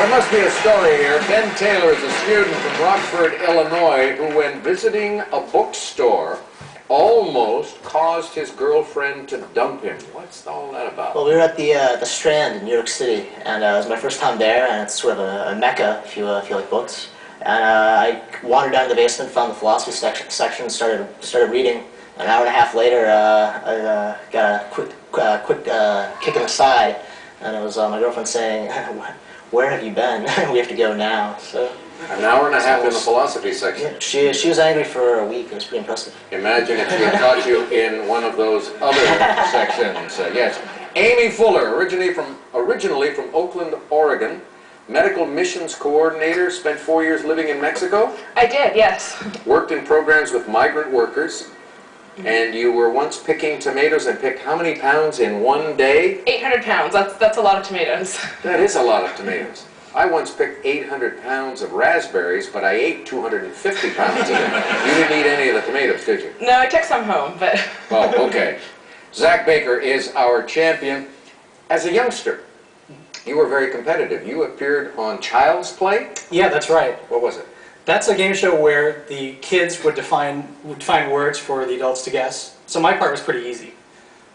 There must be a story here. Ben Taylor is a student from Rockford, Illinois, who, when visiting a bookstore, almost caused his girlfriend to dump him. What's all that about? Well, we were at the Strand in New York City, and it was my first time there, and it's sort of a mecca if you like books. And I wandered down to the basement, found the philosophy section, started reading. An hour and a half later, I got a quick kick in the side, and it was my girlfriend saying, "Where have you been? We have to go now." So. An hour and a half in the philosophy section. Yeah, she was angry for a week. It was pretty impressive. Imagine if she had caught you in one of those other sections. Yes. Amy Fuller, originally from Oakland, Oregon, medical missions coordinator, spent 4 years living in Mexico. I did, yes. Worked in programs with migrant workers. And you were once picking tomatoes and picked how many pounds in one day? 800 pounds. That's a lot of tomatoes. That is a lot of tomatoes. I once picked 800 pounds of raspberries, but I ate 250 pounds of them. You didn't eat any of the tomatoes, did you? No, I took some home, but... Oh, okay. Zach Baker is our champion. As a youngster, you were very competitive. You appeared on Child's Play? Yeah, that's right. What was it? That's a game show where the kids would define words for the adults to guess. So my part was pretty easy.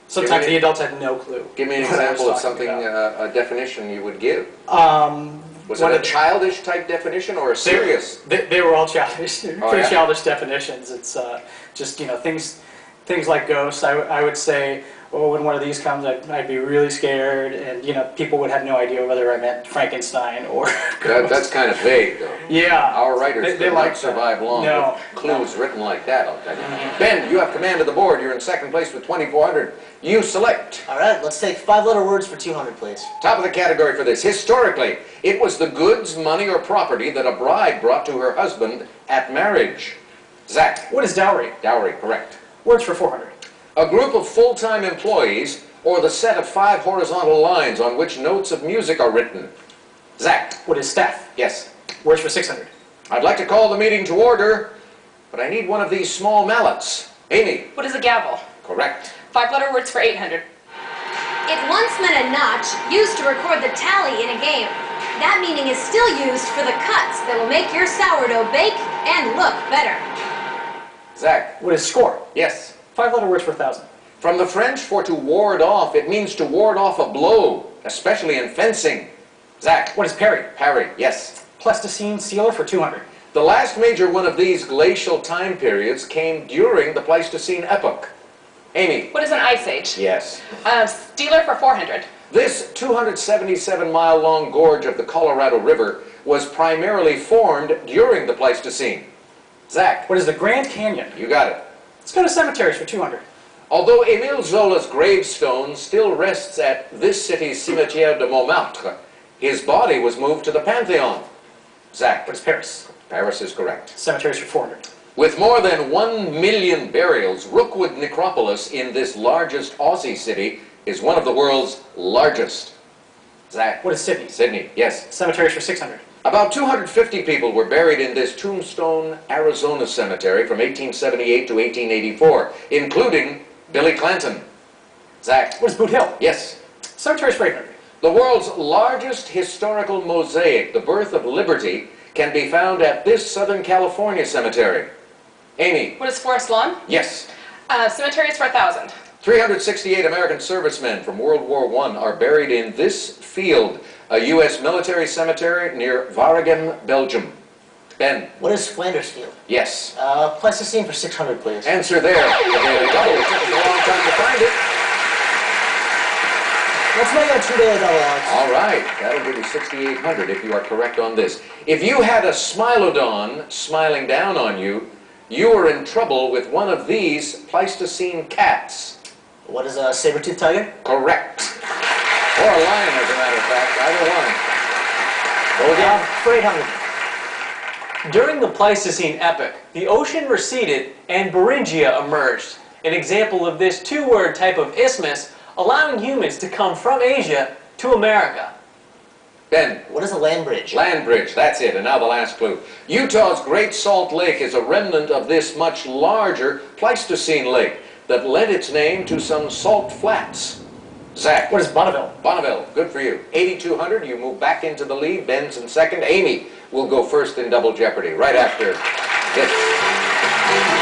Sometimes the adults had no clue. Give me an example of something, a definition you would give. Was it a childish type definition or a serious? They were all childish, pretty childish definitions. It's just, you know, things like ghosts. I would say, oh, when one of these comes, I'd be really scared, and you know, people would have no idea whether I meant Frankenstein or ghosts. That's kind of vague, though. Yeah. Our writers could not survive long with clues written like that, I'll tell you. Ben, you have command of the board. You're in second place with 2,400. You select. All right, let's take 5-letter words for 200, please. Top of the category for this. Historically, it was the goods, money, or property that a bride brought to her husband at marriage. Zach. What is dowry? Dowry, correct. Words for 400. A group of full-time employees, or the set of 5 horizontal lines on which notes of music are written. Zach. What is staff? Yes. Words for 600. I'd like to call the meeting to order, but I need one of these small mallets. Amy. What is a gavel? Correct. 5-letter words for 800. It once meant a notch used to record the tally in a game. That meaning is still used for the cuts that will make your sourdough bake and look better. Zach. What is score? Yes. 5-letter words for 1,000. From the French for to ward off, it means to ward off a blow, especially in fencing. Zach. What is parry? Parry, yes. Pleistocene sealer for 200. The last major one of these glacial time periods came during the Pleistocene epoch. Amy. What is an ice age? Yes. Stealer for 400. This 277-mile-long gorge of the Colorado River was primarily formed during the Pleistocene. Zach. What is the Grand Canyon? You got it. Let's go to cemeteries for 200. Although Émile Zola's gravestone still rests at this city's Cimetière de Montmartre, his body was moved to the Pantheon. Zach. What is Paris? Paris is correct. Cemeteries for 400. With more than 1 million burials, Rookwood Necropolis in this largest Aussie city is one of the world's largest. Zach. What is Sydney? Sydney, yes. Cemeteries for 600. About 250 people were buried in this Tombstone, Arizona cemetery from 1878 to 1884, including Billy Clanton. Zach. What is Boot Hill? Yes. Cemeteries for 800. The world's largest historical mosaic, The Birth of Liberty, can be found at this Southern California cemetery. Amy. What is Forest Lawn? Yes. Cemeteries for 1,000. 368 American servicemen from World War I are buried in this field, a U.S. military cemetery near Waregem, Belgium. Ben. What is Flanders Field? Yes. Pleistocene for 600, please. Answer there. There we go. It took us a long time to find it. Let's make a 2-day double, Alex. All right. That'll give you 6,800 if you are correct on this. If you had a Smilodon smiling down on you, you were in trouble with one of these Pleistocene cats. What is a saber-toothed tiger? Correct. Or a lion, as a matter of fact. Either one. Go again. For 800. During the Pleistocene epoch, the ocean receded and Beringia emerged, an example of this two-word type of isthmus allowing humans to come from Asia to America. Ben. What is a land bridge? Land bridge, that's it. And now the last clue. Utah's Great Salt Lake is a remnant of this much larger Pleistocene lake that lent its name to some salt flats. Zach. What is Bonneville? Bonneville, good for you. 8,200, you move back into the lead. Ben's in second. Amy will go first in Double Jeopardy right after this.